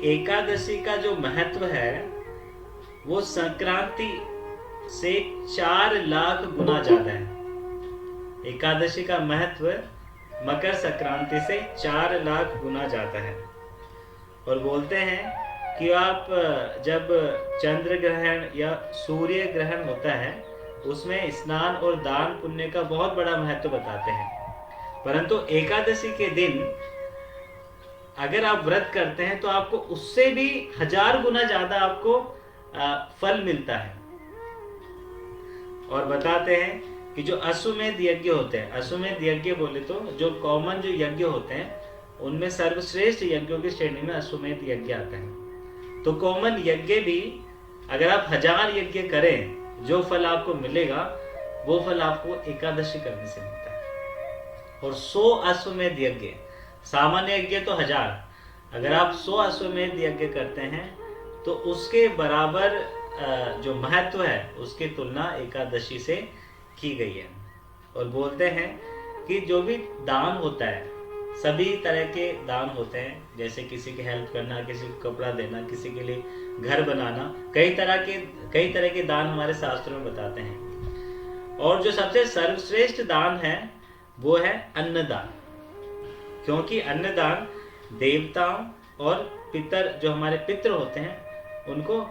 एकादशी का जो महत्व है वो संक्रांति से 4 लाख गुना ज्यादा है। एकादशी का महत्व मकर संक्रांति से 4 लाख गुना ज्यादा है। और बोलते हैं कि आप जब चंद्र ग्रहण या सूर्य ग्रहण होता है उसमें स्नान और दान पुण्य का बहुत बड़ा महत्व बताते हैं, परंतु एकादशी के दिन अगर आप व्रत करते हैं तो आपको उससे भी 1000 गुना ज्यादा आपको फल मिलता है। और बताते हैं कि जो अश्वमेध यज्ञ होते हैं, अश्वमेध यज्ञ बोले तो जो कॉमन जो यज्ञ होते हैं उनमें सर्वश्रेष्ठ यज्ञों की श्रेणी में अश्वमेध यज्ञ आता है। तो कॉमन यज्ञ भी अगर आप 1000 यज्ञ करें, जो फल आपको मिलेगा वो फल आपको एकादशी करने से मिलता है। और 100 अश्वमेध यज्ञ, सामान्य यज्ञ तो 1000, अगर आप 100 अश्वमेध यज्ञ करते हैं तो उसके बराबर जो महत्व है उसकी तुलना एकादशी से की गई है। और बोलते हैं कि जो भी दान होता है, सभी तरह के दान होते हैं, जैसे किसी की हेल्प करना, किसी को कपड़ा देना, किसी के लिए घर बनाना, कई तरह के दान हमारे शास्त्रों में बताते हैं। और जो सबसे सर्वश्रेष्ठ दान है वो है अन्नदान, क्योंकि अन्नदान देवताओं और पितर, जो हमारे पितृ होते हैं, उनको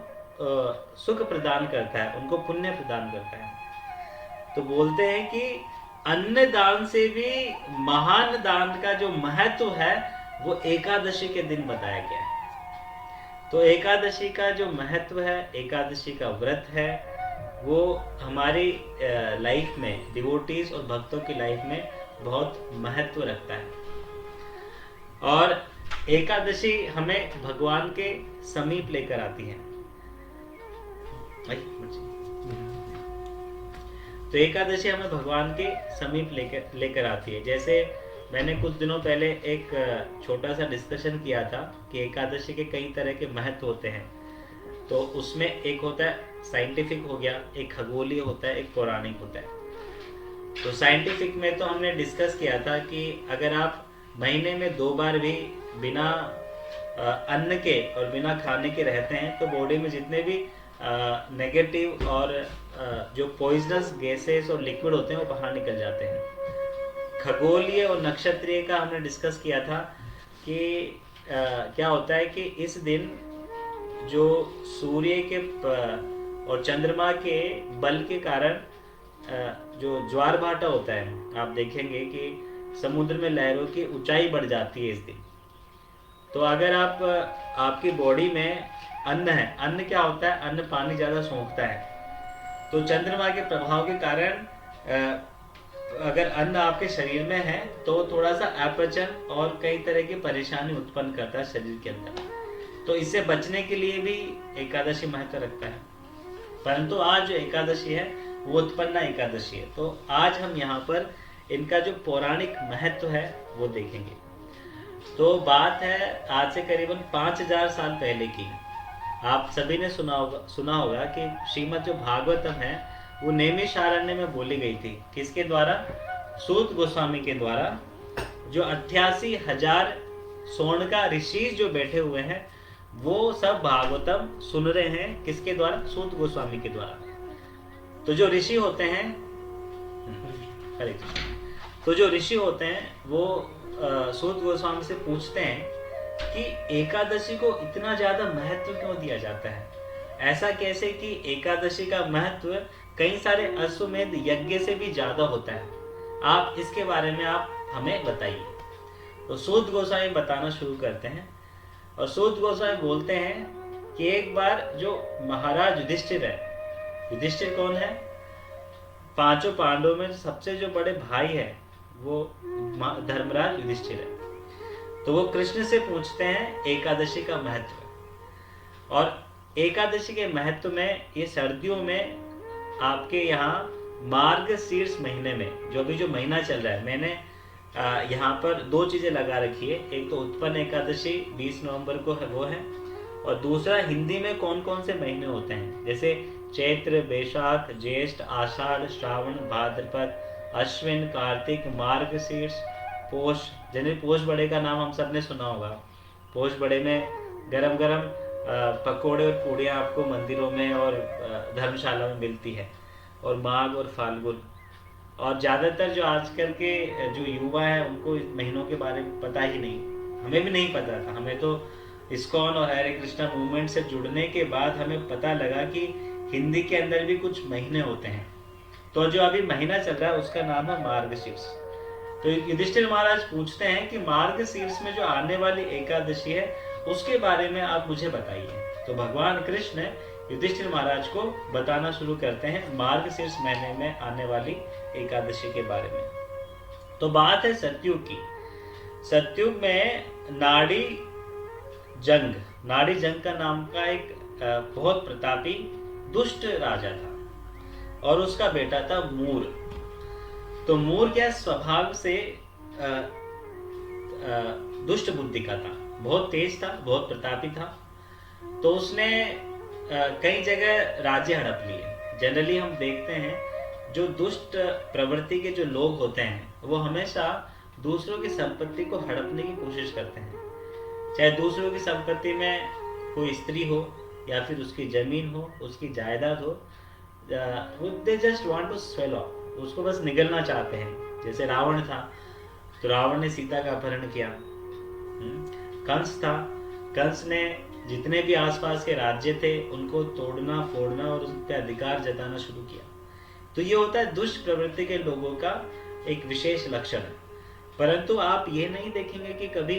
सुख प्रदान करता है, उनको पुण्य प्रदान करता है। तो बोलते हैं कि अन्न दान से भी महान दान का जो महत्व है वो एकादशी के दिन बताया गया है। तो एकादशी का जो महत्व है, एकादशी का व्रत है, वो हमारी लाइफ में, डिवोटीज और भक्तों की लाइफ में बहुत महत्व रखता है। और एकादशी हमें भगवान के समीप लेकर आती है। तो एकादशी हमें भगवान के समीप लेकर आती है। जैसे मैंने कुछ दिनों पहले एक छोटा सा डिस्कशन किया था कि एकादशी के कई तरह के महत्व होते हैं। तो उसमें एक होता है साइंटिफिक हो गया, एक खगोलीय होता है, एक पौराणिक होता है। तो साइंटिफिक में तो हमने डिस्कस किया था कि अगर आप महीने में 2 बार भी बिना अन्न के और बिना खाने के रहते हैं तो बॉडी में जितने भी नेगेटिव और जो पॉइजनस गैसेस और लिक्विड होते हैं वो बाहर निकल जाते हैं। खगोलीय और नक्षत्रीय का हमने डिस्कस किया था कि क्या होता है कि इस दिन जो सूर्य के और चंद्रमा के बल के कारण जो ज्वार भाटा होता है, आप देखेंगे कि समुद्र में लहरों की ऊंचाई बढ़ जाती है इस दिन। तो अगर आपकी बॉडी में अन्न है, अन्न क्या होता है, अन्न पानी ज्यादा सोखता है, तो चंद्रमा के प्रभाव के कारण अगर अन्न आपके शरीर में है तो थोड़ा सा अपचन और कई तरह की परेशानी उत्पन्न करता है शरीर के अंदर। तो इससे बचने के लिए भी एकादशी महत्व रखता है। परंतु आज जो एकादशी है वो उत्पन्ना एकादशी है। तो आज हम यहाँ पर इनका जो पौराणिक महत्व है वो देखेंगे। तो बात है आज से करीबन 5000 साल पहले की। आप सभी ने सुना होगा कि श्रीमद् जो भागवतम है वो नैमिषारण्य में बोली गई थी। किसके द्वारा? सूत गोस्वामी के द्वारा। जो 88,000 स्वर्ण का ऋषि जो बैठे हुए हैं वो सब भागवतम सुन रहे हैं। किसके द्वारा? सूत गोस्वामी के द्वारा। तो जो ऋषि होते हैं, हरे कृष्ण, तो जो ऋषि होते हैं वो सूत गोस्वामी से पूछते हैं कि एकादशी को इतना ज्यादा महत्व क्यों दिया जाता है? ऐसा कैसे कि एकादशी का महत्व कई सारे अश्वमेध यज्ञ से भी ज्यादा होता है? आप इसके बारे में आप हमें बताइए। तो सूत गोस्वामी बताना शुरू करते हैं। और सूत गोस्वामी बोलते हैं कि एक बार जो महाराज युधिष्ठिर है, युधिष्ठिर कौन है? 5 पांडवों में सबसे जो बड़े भाई है वो धर्मराज युधिष्ठिर है। तो वो कृष्ण से पूछते हैं एकादशी का महत्व। और एकादशी के महत्व में ये सर्दियों में आपके यहाँ मार्गशीर्ष महीने में जो महीना चल रहा है, मैंने यहाँ पर 2 चीजें लगा रखी है। एक तो उत्पन्न एकादशी 20 नवंबर को है, वो है। और दूसरा हिंदी में कौन कौन से महीने होते हैं, जैसे चैत्र, बैशाख, ज्येष्ठ, आषाढ़, श्रावण, भाद्रपद, अश्विन, कार्तिक, मार्गशीर्ष, पोष। जनरली पोष बड़े का नाम हम सब ने सुना होगा। पोष बड़े में गरम गरम पकोड़े और पूड़ियाँ आपको मंदिरों में और धर्मशाला में मिलती है, और माघ और फाल्गुन। और ज़्यादातर जो आजकल के जो युवा है उनको इस महीनों के बारे में पता ही नहीं, हमें भी नहीं पता था। हमें तो इस्कॉन और हरे कृष्णा मूवमेंट से जुड़ने के बाद हमें पता लगा कि हिंदी के अंदर भी कुछ महीने होते हैं। तो जो अभी महीना चल रहा है उसका नाम है मार्गशीर्ष। तो युधिष्ठिर महाराज पूछते हैं कि मार्गशीर्ष में जो आने वाली एकादशी है उसके बारे में आप मुझे बताइए। तो भगवान कृष्ण युधिष्ठिर महाराज को बताना शुरू करते हैं मार्गशीर्ष महीने में आने वाली एकादशी के बारे में। तो बात है सतयुग की। सतयुग में नाड़ी जंग का नाम का एक बहुत प्रतापी दुष्ट राजा था, और उसका बेटा था मूर। तो मूर क्या स्वभाव से दुष्ट बुद्धि का था, बहुत तेज था, बहुत प्रतापी था। तो उसने कई जगह राज्य हड़प लिए। जनरली हम देखते हैं जो दुष्ट प्रवृत्ति के जो लोग होते हैं वो हमेशा दूसरों की संपत्ति को हड़पने की कोशिश करते हैं, चाहे दूसरों की संपत्ति में कोई स्त्री हो या फिर उसकी जमीन हो, उसकी जायदाद हो। They just want to swell off, उसको बस निगलना चाहते हैं। जैसे रावण था, तो रावण ने सीता का अपहरण किया। कंस था, कंस ने जितने भी आसपास के राज्य थे उनको तोड़ना फोड़ना और उन पर अधिकार जताना शुरू किया। तो ये होता है दुष्ट प्रवृत्ति के लोगों का एक विशेष लक्षण है। परंतु आप ये नहीं देखेंगे कि कभी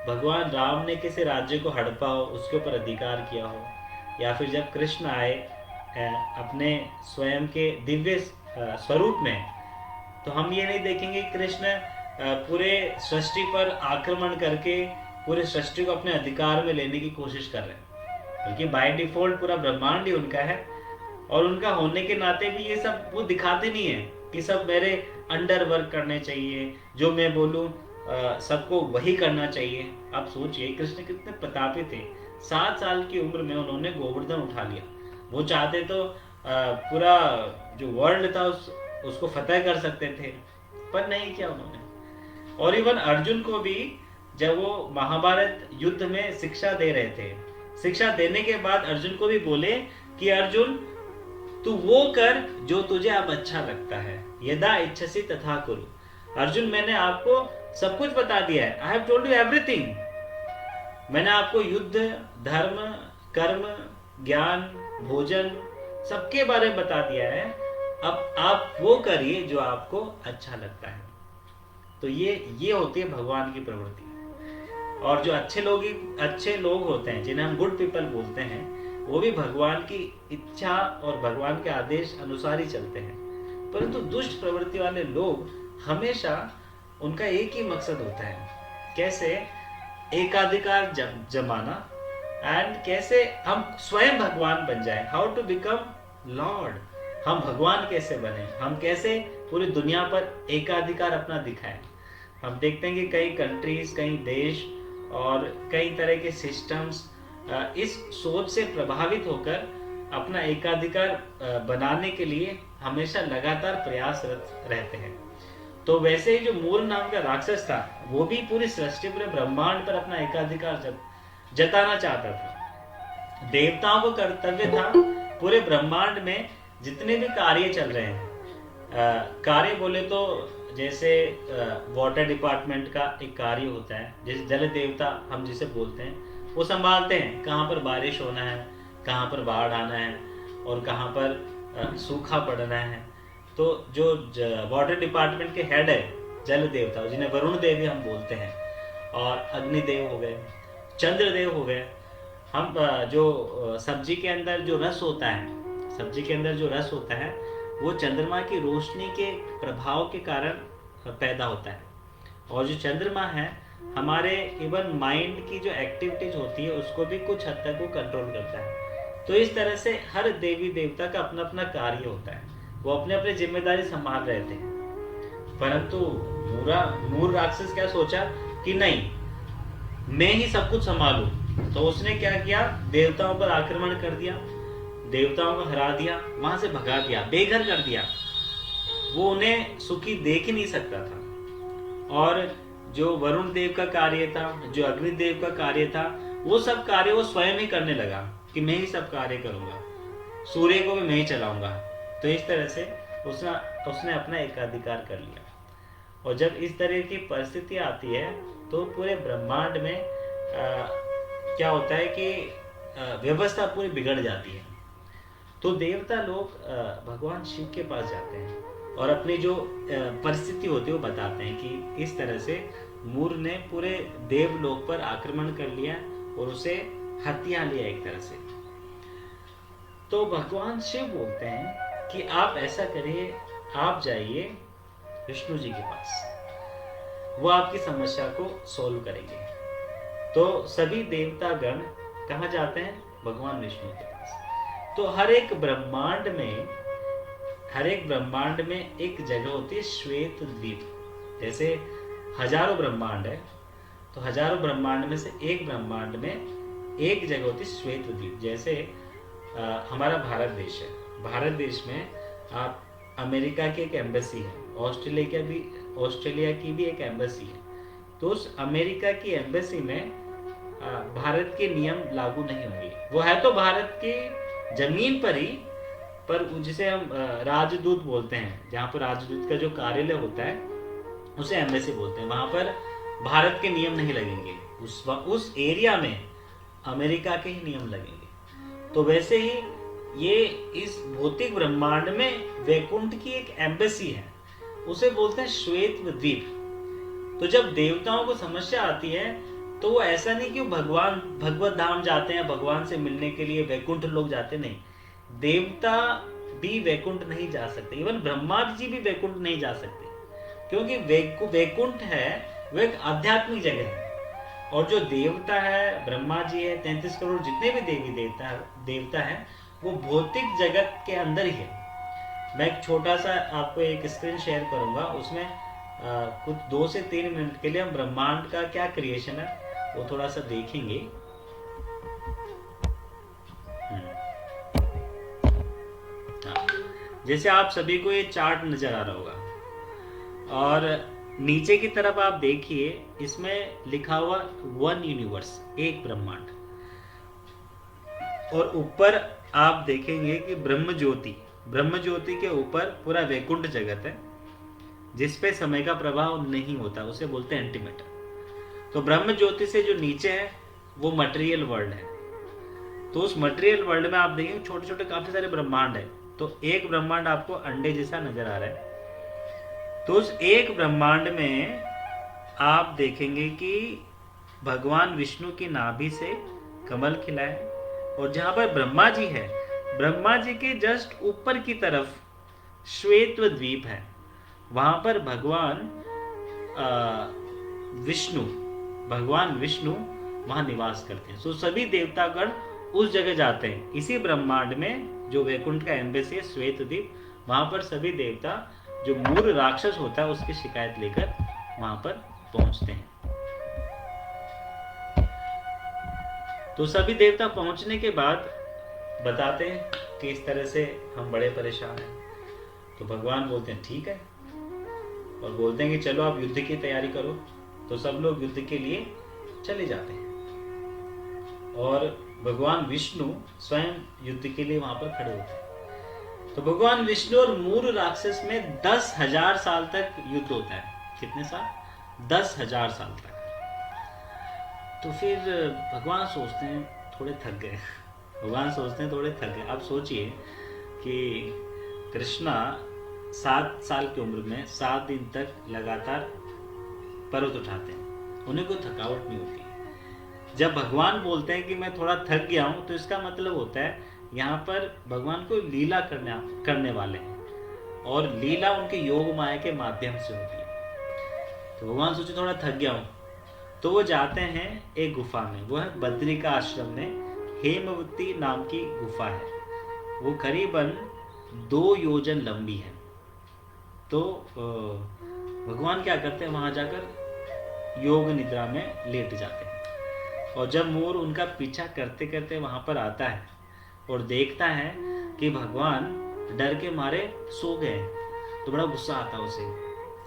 भगवान राम ने किसी राज्य को हड़पा हो, उसके ऊपर अधिकार किया हो, या फिर जब कृष्ण आए अपने स्वयं के दिव्य स्वरूप में, तो हम ये नहीं देखेंगे कृष्ण पूरे सृष्टि पर आक्रमण करके पूरे सृष्टि को अपने अधिकार में लेने की कोशिश कर रहे हैं। क्योंकि बाय डिफॉल्ट पूरा ब्रह्मांड ही उनका है, और उनका होने के नाते भी ये सब वो दिखाते नहीं है कि सब मेरे अंडर वर्क करने चाहिए, जो मैं बोलूं सबको वही करना चाहिए। आप सोचिए कृष्ण कितने प्रतापी थे। 7 साल की उम्र में उन्होंने गोवर्धन उठा लिया। वो चाहते तो पूरा जो वर्ल्ड था उसको फतेह कर सकते थे, पर नहीं किया उन्होंने। और इवन अर्जुन को भी जब वो महाभारत युद्ध में शिक्षा दे रहे थे, शिक्षा देने के बाद अर्जुन को भी बोले कि अर्जुन तू वो कर जो तुझे अब अच्छा लगता है, यदा इच्छसी तथा कुरु। अर्जुन मैंने आपको सब कुछ बता दिया है, I have told you everything. मैंने आपको युद्ध, धर्म, कर्म, ज्ञान, भोजन सबके बारे में बता दिया है। अब आप वो करिए जो आपको अच्छा लगता है। तो ये होती है भगवान की प्रवृत्ति। और जो अच्छे लोग होते हैं, जिन्हें हम गुड पीपल बोलते हैं, वो भी भगवान की इच्छा और भगवान के आदेश अनुसार ही चलते हैं। परंतु दुष्ट प्रवृत्ति वाले लोग हमेशा उनका एक ही मकसद होता है, कैसे एकाधिकार जमाना, एंड कैसे हम स्वयं भगवान बन जाए, हाउ टू बिकम लॉर्ड। हम भगवान कैसे बने, हम कैसे पूरी दुनिया पर एकाधिकार अपना दिखाएं। हम देखते हैं कि कई कंट्रीज, कई देश और कई तरह के सिस्टम्स इस सोच से प्रभावित होकर अपना एकाधिकार बनाने के लिए हमेशा लगातार प्रयासरत रहते हैं। तो वैसे ही जो मूल नाम का राक्षस था, वो भी पूरी सृष्टि, पूरे ब्रह्मांड पर अपना एकाधिकार जताना चाहता था। देवताओं को कर्तव्य था पूरे ब्रह्मांड में जितने भी कार्य चल रहे हैं, कार्य बोले तो जैसे वाटर डिपार्टमेंट का एक कार्य होता है, जैसे जल देवता हम जिसे बोलते हैं, वो संभालते हैं कहाँ पर बारिश होना है, कहाँ पर बाढ़ आना है और कहाँ पर सूखा पड़ना है। तो जो वाटर डिपार्टमेंट के हेड है जल देवता, जिन्हें वरुण देव हम बोलते हैं, और अग्निदेव हो गए, चंद्रदेव हो गए। हम जो सब्जी के अंदर जो रस होता है, वो चंद्रमा की रोशनी के प्रभाव के कारण पैदा होता है। और जो चंद्रमा है हमारे इवन माइंड की जो एक्टिविटीज होती है उसको भी कुछ हद तक वो कंट्रोल करता है। तो इस तरह से हर देवी देवता का अपना अपना कार्य होता है, वो अपने अपने जिम्मेदारी संभाल रहे थे। परंतु मूर राक्षस क्या सोचा कि नहीं, मैं ही सब कुछ संभालूं। तो उसने क्या किया, देवताओं पर आक्रमण कर दिया, देवताओं को हरा दिया, वहां से भगा दिया, बेघर कर दिया। वो उन्हें सुखी देख ही नहीं सकता था। और जो वरुण देव का कार्य था, जो अग्निदेव का कार्य था, वो सब कार्य वो स्वयं ही करने लगा कि मैं ही सब कार्य करूंगा, सूर्य को भी मैं ही चलाऊंगा। तो इस तरह से उसने अपना एकाधिकार कर लिया। और जब इस तरह की परिस्थिति आती है तो पूरे ब्रह्मांड में क्या होता है कि व्यवस्था पूरी बिगड़ जाती है। तो देवता लोग भगवान शिव के पास जाते हैं और अपनी जो परिस्थिति होती है वो बताते हैं कि इस तरह से मूर ने पूरे देवलोक पर आक्रमण कर लिया और उसे हत्या लिया एक तरह से। तो भगवान शिव बोलते हैं कि आप ऐसा करिए, आप जाइए विष्णु जी के पास, वो आपकी समस्या को सोल्व करेंगे। तो सभी देवता गण कहाँ जाते हैं? भगवान विष्णु के पास। तो हर एक ब्रह्मांड में एक जगह होती है श्वेत द्वीप। जैसे हजारों ब्रह्मांड है, तो हजारों ब्रह्मांड में से एक ब्रह्मांड में एक जगह होती है श्वेत द्वीप। जैसे हमारा भारत देश है, भारत देश में आप अमेरिका की एक एम्बेसी है, ऑस्ट्रेलिया की भी एक एम्बेसी है। तो उस अमेरिका की एम्बेसी में भारत के नियम लागू नहीं होंगे। वो है तो भारत की जमीन पर ही, पर जिसे हम राजदूत बोलते हैं, जहाँ पर राजदूत का जो कार्यालय होता है उसे एम्बेसी बोलते हैं, वहां पर भारत के नियम नहीं लगेंगे। उस एरिया में अमेरिका के ही नियम लगेंगे। तो वैसे ही ये इस भौतिक ब्रह्मांड में वैकुंठ की एक एम्बेसी है, उसे बोलते हैं श्वेत द्वीप। तो जब देवताओं को समस्या आती है तो वो ऐसा नहीं कि भगवत धाम जाते हैं वैकुंठ से मिलने के लिए, वैकुंठ लोग जाते नहीं। देवता भी वैकुंठ नहीं जा सकते, इवन ब्रह्मा जी भी वैकुंठ नहीं जा सकते, क्योंकि वैकुंठ है वो एक आध्यात्मिक जगह है। और जो देवता है, ब्रह्मा जी है, 33 करोड़ जितने भी देवी देवता है, वो भौतिक जगत के अंदर ही है। मैं एक छोटा सा आपको एक स्क्रीन शेयर करूंगा, उसमें कुछ 2 से 3 मिनट के लिए हम ब्रह्मांड का क्या क्रिएशन है वो थोड़ा सा देखेंगे। जैसे आप सभी को ये चार्ट नजर आ रहा होगा और नीचे की तरफ आप देखिए, इसमें लिखा हुआ 1 यूनिवर्स, एक ब्रह्मांड। और ऊपर आप देखेंगे कि ब्रह्म ज्योति के ऊपर पूरा वैकुंठ जगत है, जिसपे समय का प्रभाव नहीं होता, उसे बोलते हैं एंटीमेटर। तो ब्रह्म ज्योति से जो नीचे है वो मटेरियल वर्ल्ड है। तो उस मटेरियल वर्ल्ड में आप देखेंगे छोटे छोटे काफी सारे ब्रह्मांड है। तो एक ब्रह्मांड आपको अंडे जैसा नजर आ रहा है। तो उस एक ब्रह्मांड में आप देखेंगे कि भगवान विष्णु की नाभि से कमल खिला है, और जहां पर ब्रह्मा जी है, ब्रह्मा जी के जस्ट ऊपर की तरफ श्वेत द्वीप है, वहां पर भगवान विष्णु वहां निवास करते हैं। तो सभी देवतागण उस जगह जाते हैं, इसी ब्रह्मांड में जो वैकुंठ का एम्बेसी है श्वेत द्वीप, वहां पर सभी देवता जो मूर राक्षस होता है उसकी शिकायत लेकर वहां पर पहुंचते हैं। तो सभी देवता पहुंचने के बाद बताते हैं कि इस तरह से हम बड़े परेशान हैं। तो भगवान बोलते हैं ठीक है, और बोलते हैं कि चलो आप युद्ध की तैयारी करो। तो सब लोग युद्ध के लिए चले जाते हैं और भगवान विष्णु स्वयं युद्ध के लिए वहां पर खड़े होते हैं। तो भगवान विष्णु और मूर राक्षस में 10,000 साल तक युद्ध होता है। कितने साल? 10,000 साल तक। तो फिर भगवान सोचते हैं थोड़े थक गए। अब सोचिए कि कृष्णा 7 साल की उम्र में 7 दिन तक लगातार पर्वत उठाते हैं, उन्हें कोई थकावट नहीं होती। जब भगवान बोलते हैं कि मैं थोड़ा थक गया हूं, तो इसका मतलब होता है यहाँ पर भगवान को लीला करने वाले हैं, और लीला उनके योग माया के माध्यम से होती है। तो भगवान सोचे थोड़ा थक गया हूं, तो वो जाते हैं एक गुफा में, वो है बद्री का आश्रम में, हेमवती नाम की गुफा है। वो करीबन 2 योजन लंबी है। तो भगवान क्या करते हैं, वहां जाकर योग निद्रा में लेट जाते हैं। और जब मोर उनका पीछा करते करते वहां पर आता है और देखता है कि भगवान डर के मारे सो गए, तो बड़ा गुस्सा आता है उसे।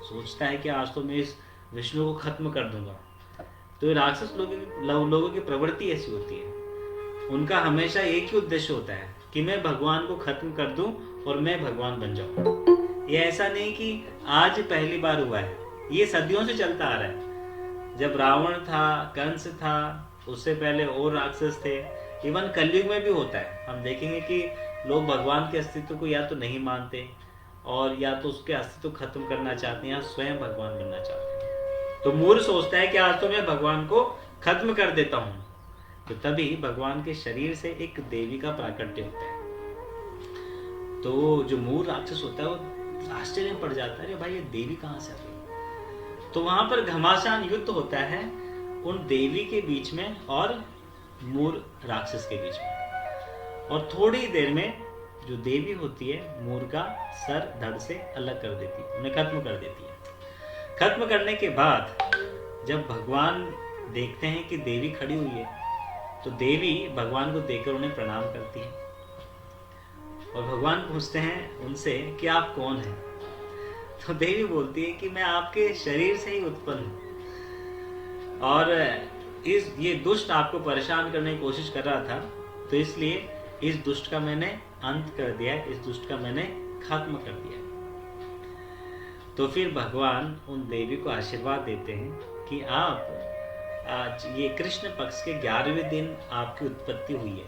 सोचता है कि आज तो मैं इस विष्णु को खत्म कर दूंगा। तो राक्षस लोगों की प्रवृत्ति ऐसी होती है, उनका हमेशा एक ही उद्देश्य होता है कि मैं भगवान को खत्म कर दूं और मैं भगवान बन जाऊं। ये ऐसा नहीं कि आज पहली बार हुआ है, ये सदियों से चलता आ रहा है। जब रावण था, कंस था, उससे पहले और राक्षस थे, इवन कलयुग में भी होता है। हम देखेंगे कि लोग भगवान के अस्तित्व को या तो नहीं मानते और या तो उसके अस्तित्व खत्म करना चाहते हैं या स्वयं भगवान बनना चाहते हैं। तो मूर्ख सोचता है कि आज तो मैं भगवान को खत्म कर देता हूँ, तो तभी भगवान के शरीर से एक देवी का प्राकट्य होता है। तो जो मूर्ख राक्षस होता है वो आश्चर्य में पड़ जाता है, अरे भाई ये देवी कहाँ से आ गई। तो वहां पर घमासान युद्ध होता है उन देवी के बीच में और मूर्ख राक्षस के बीच में, और थोड़ी देर में जो देवी होती है मूर्ख का सर धड़ से अलग कर देती है, उन्हें खत्म कर देती है। खत्म करने के बाद जब भगवान देखते हैं कि देवी खड़ी हुई है, तो देवी भगवान को देखकर उन्हें प्रणाम करती है और भगवान पूछते हैं उनसे कि आप कौन हैं। तो देवी बोलती है कि मैं आपके शरीर से ही उत्पन्न हूं और ये दुष्ट आपको परेशान करने की कोशिश कर रहा था, तो इसलिए इस दुष्ट का मैंने अंत कर दिया, इस दुष्ट का मैंने खत्म कर दिया। तो फिर भगवान उन देवी को आशीर्वाद देते हैं कि आप आज ये कृष्ण पक्ष के 11वें दिन आपकी उत्पत्ति हुई है,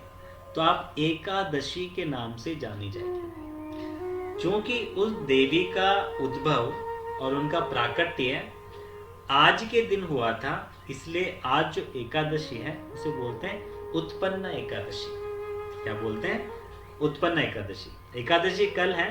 तो आप एकादशी के नाम से जानी जाएगी। क्योंकि उस देवी का उद्भव और उनका प्राकट्य आज के दिन हुआ था, इसलिए आज जो एकादशी है उसे बोलते हैं उत्पन्न एकादशी। क्या बोलते हैं? उत्पन्न एकादशी। एकादशी कल है,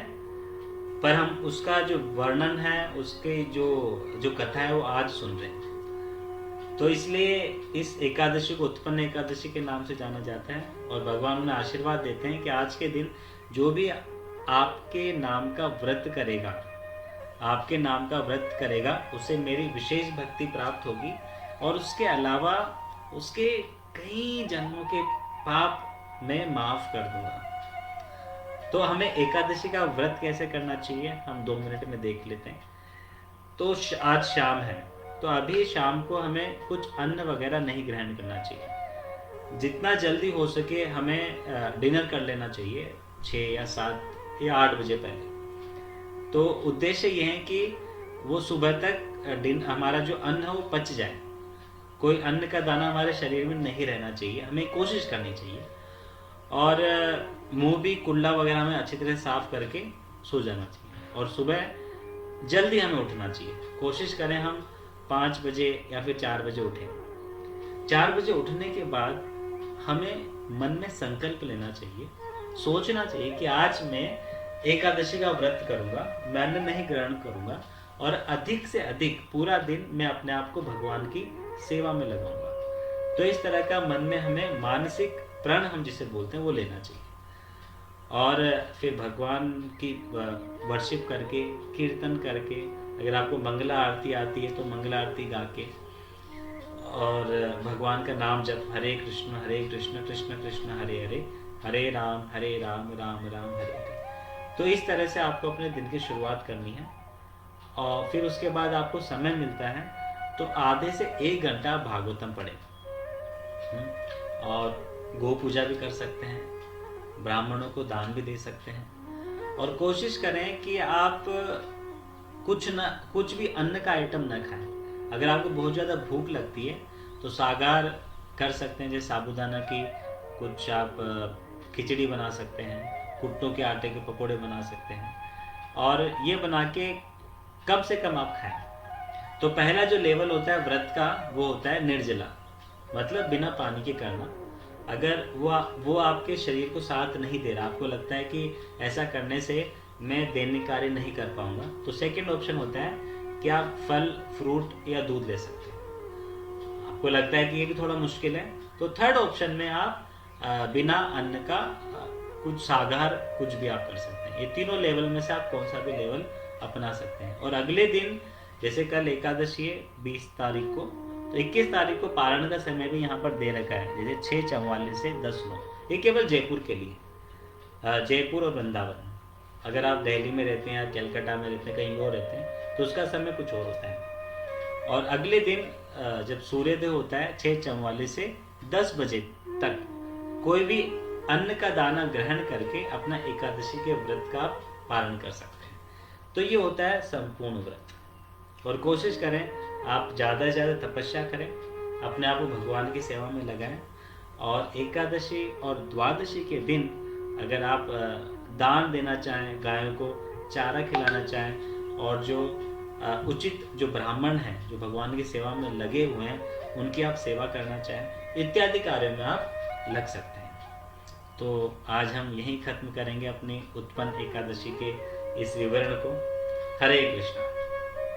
पर हम उसका जो वर्णन है, उसके जो कथा है वो आज सुन रहे हैं। तो इसलिए इस एकादशी को उत्पन्न एकादशी के नाम से जाना जाता है और भगवान उन्हें आशीर्वाद देते हैं कि आज के दिन जो भी आपके नाम का व्रत करेगा, आपके नाम का व्रत करेगा, उसे मेरी विशेष भक्ति प्राप्त होगी और उसके अलावा उसके कई जन्मों के पाप मैं माफ कर दूंगा। तो हमें एकादशी का व्रत कैसे करना चाहिए हम 2 मिनट में देख लेते हैं। तो आज शाम है, तो अभी शाम को हमें कुछ अन्न वगैरह नहीं ग्रहण करना चाहिए। जितना जल्दी हो सके हमें डिनर कर लेना चाहिए 6 या 7 या 8 बजे पहले। तो उद्देश्य ये है कि वो सुबह तक हमारा जो अन्न है वो पच जाए, कोई अन्न का दाना हमारे शरीर में नहीं रहना चाहिए, हमें कोशिश करनी चाहिए। और मुंह भी कुल्ला वगैरह में अच्छी तरह साफ करके सो जाना चाहिए और सुबह जल्दी हमें उठना चाहिए। कोशिश करें हम 5 बजे या फिर 4 बजे उठें। 4 बजे उठने के बाद हमें मन में संकल्प लेना चाहिए, सोचना चाहिए कि आज मैं एकादशी का व्रत करूंगा, मैं अन्न नहीं ग्रहण करूंगा और अधिक से अधिक पूरा दिन मैं अपने आप को भगवान की सेवा में लगाऊंगा। तो इस तरह का मन में हमें मानसिक प्रण हम जिसे बोलते हैं वो लेना चाहिए और फिर भगवान की वर्शिप करके, कीर्तन करके, अगर आपको मंगला आरती आती है तो मंगला आरती गा के और भगवान का नाम जप, हरे कृष्ण कृष्ण कृष्ण हरे हरे, हरे राम राम राम हरे हरे। तो इस तरह से आपको अपने दिन की शुरुआत करनी है और फिर उसके बाद आपको समय मिलता है तो आधे से 1 घंटा भागवतम पढ़ें और गो पूजा भी कर सकते हैं, ब्राह्मणों को दान भी दे सकते हैं और कोशिश करें कि आप कुछ भी अन्न का आइटम न खाएं। अगर आपको बहुत ज़्यादा भूख लगती है तो सागार कर सकते हैं, जैसे साबूदाना की कुछ आप खिचड़ी बना सकते हैं, कुट्टों के आटे के पकोड़े बना सकते हैं और ये बना के कम से कम आप खाएं। तो पहला जो लेवल होता है व्रत का वो होता है निर्जला, मतलब बिना पानी के करना। अगर वो आपके शरीर को साथ नहीं दे रहा, आपको लगता है कि ऐसा करने से मैं दैनिक कार्य नहीं कर पाऊंगा, तो सेकंड ऑप्शन होता है कि आप फल, फ्रूट या दूध ले सकते हैं। आपको लगता है कि ये भी थोड़ा मुश्किल है, तो थर्ड ऑप्शन में आप बिना अन्न का कुछ सागार कुछ भी आप कर सकते हैं। ये तीनों लेवल में से आप कौन सा भी लेवल अपना सकते हैं। और अगले दिन जैसे कल एकादशी है 20 तारीख को, तो 21 तारीख को पारण का समय भी यहाँ पर दे रखा है, जैसे 6:44 से 10:09। ये केवल जयपुर के लिए, जयपुर और वृंदावन। अगर आप दिल्ली में रहते हैं या कलकत्ता में रहते हैं, कहीं और रहते हैं, तो उसका समय कुछ और होता है। और अगले दिन जब सूर्योदय होता है 6:44 से 10 बजे तक कोई भी अन्न का दाना ग्रहण करके अपना एकादशी के व्रत का पालन कर सकते हैं। तो ये होता है संपूर्ण व्रत। और कोशिश करें आप ज़्यादा से ज़्यादा तपस्या करें, अपने आप को भगवान की सेवा में लगाएं। और एकादशी और द्वादशी के दिन अगर आप दान देना चाहें, गायों को चारा खिलाना चाहें, और जो उचित जो ब्राह्मण हैं जो भगवान की सेवा में लगे हुए हैं उनकी आप सेवा करना चाहें, इत्यादि कार्यों में आप लग सकते हैं। तो आज हम यहीं खत्म करेंगे अपनी उत्पन्न एकादशी के इस विवरण को। हरे कृष्णा।